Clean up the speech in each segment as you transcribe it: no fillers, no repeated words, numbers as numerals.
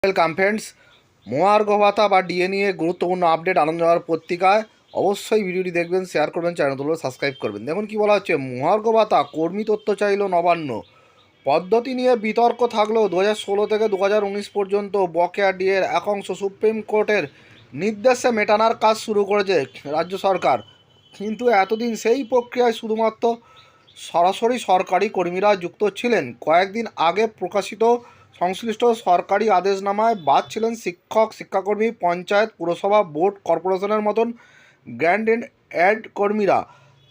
Welcome friends. মহার্ঘ ভাতা বা ডিএ নিয়ে গুরুত্বপূর্ণ আপডেট আনন্দবাজার পত্রিকায়। অবশ্যই ভিডিওটি দেখবেন, শেয়ার করবেন, চ্যানেলগুলো সাবস্ক্রাইব করবেন। দেখুন কি বলা হচ্ছে, মহার্ঘ ভাতা কর্মী তথ্য চাইল নবান্ন। পদ্ধতি নিয়ে বিতর্ক থাকলেও 2016 থেকে 2019 পর্যন্ত বকেয়া ডিএর এক অংশ সুপ্রিম কোর্টের নির্দেশে মেটানোর কাজ শুরু করেছে রাজ্য সরকার। কিন্তু এতদিন সেই প্রক্রিয়ায় শুধুমাত্র সরাসরি সরকারি কর্মীরা যুক্ত ছিলেন। কয়েকদিন আগে প্রকাশিত সংশ্লিষ্ট সরকারি আদেশনামায় বাদ ছিলেন শিক্ষক, শিক্ষাকর্মী, পঞ্চায়েত, পুরসভা, বোর্ড, কর্পোরেশনের মতন গ্র্যান্ড অ্যাড কর্মীরা।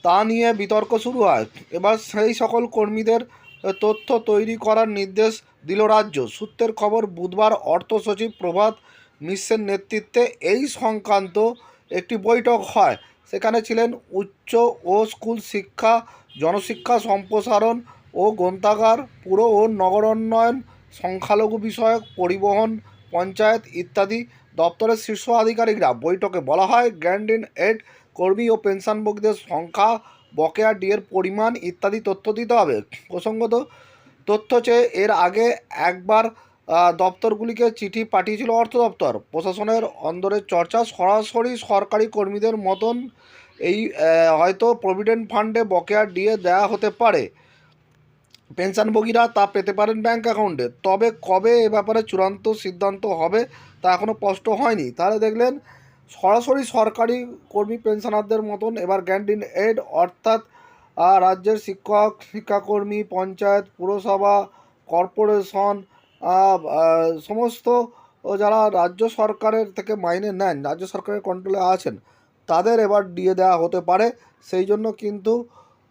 তা নিয়ে বিতর্ক শুরু হয়। এবার সেই সকল কর্মীদের তথ্য তৈরি করার নির্দেশ দিল রাজ্য। সূত্রের খবর, বুধবার অর্থ সচিব প্রভাত মিশ্রের নেতৃত্বে এই সংক্রান্ত একটি বৈঠক হয়। সেখানে ছিলেন উচ্চ ও স্কুল শিক্ষা, জনশিক্ষা সম্প্রসারণ ও গ্রন্থাগার, পুর ও নগরোন্নয়ন, সংখ্যালঘু বিষয়ক, পরিবহন, পঞ্চায়েত ইত্যাদি দপ্তরের শীর্ষ আধিকারিকরা। বৈঠকে বলা হয়, গ্র্যান্ড এড কর্মী ও পেনশনভোগীদের সংখ্যা, বকেয়া ডিএর পরিমাণ ইত্যাদি তথ্য দিতে হবে। প্রসঙ্গত, তথ্য চেয়ে এর আগে একবার দপ্তরগুলিকে চিঠি পাঠিয়েছিল অর্থ দপ্তর। প্রশাসনের অন্দরের চর্চা, সরাসরি সরকারি কর্মীদের মতন এই হয়তো প্রভিডেন্ট ফান্ডে বকেয়া ডিএ দেওয়া হতে পারে। পেনশনভোগীরা তা পেতে পারেন ব্যাঙ্ক অ্যাকাউন্টে। তবে কবে এ ব্যাপারে চূড়ান্ত সিদ্ধান্ত হবে তা এখনও স্পষ্ট হয়নি। তাহলে দেখলেন, সরাসরি সরকারি কর্মী পেনশনারদের মতন এবার গ্র্যান্ড এড, অর্থাৎ রাজ্যের শিক্ষক, শিক্ষাকর্মী, পঞ্চায়েত, পুরসভা, কর্পোরেশন, সমস্ত যারা রাজ্য সরকারের থেকে মাইনে নেন, রাজ্য সরকারের কন্ট্রোলে আছেন, তাদের এবার দিয়ে দেওয়া হতে পারে। সেই জন্য কিন্তু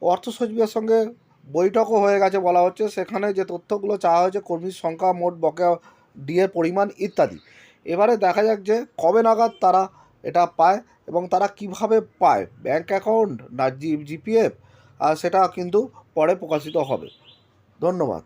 অর্থ সচিবের সঙ্গে বৈঠকও হয়ে গেছে বলা হচ্ছে। সেখানে যে তথ্যগুলো চাওয়া হয়েছে, কর্মীর সংখ্যা, মোট বকেয়া ডিএর পরিমাণ ইত্যাদি। এবারে দেখা যাক যে কবে নাগাদ তারা এটা পায় এবং তারা কিভাবে পায়, ব্যাঙ্ক অ্যাকাউন্ট না জিপিএফ, সেটা কিন্তু পরে প্রকাশিত হবে। ধন্যবাদ।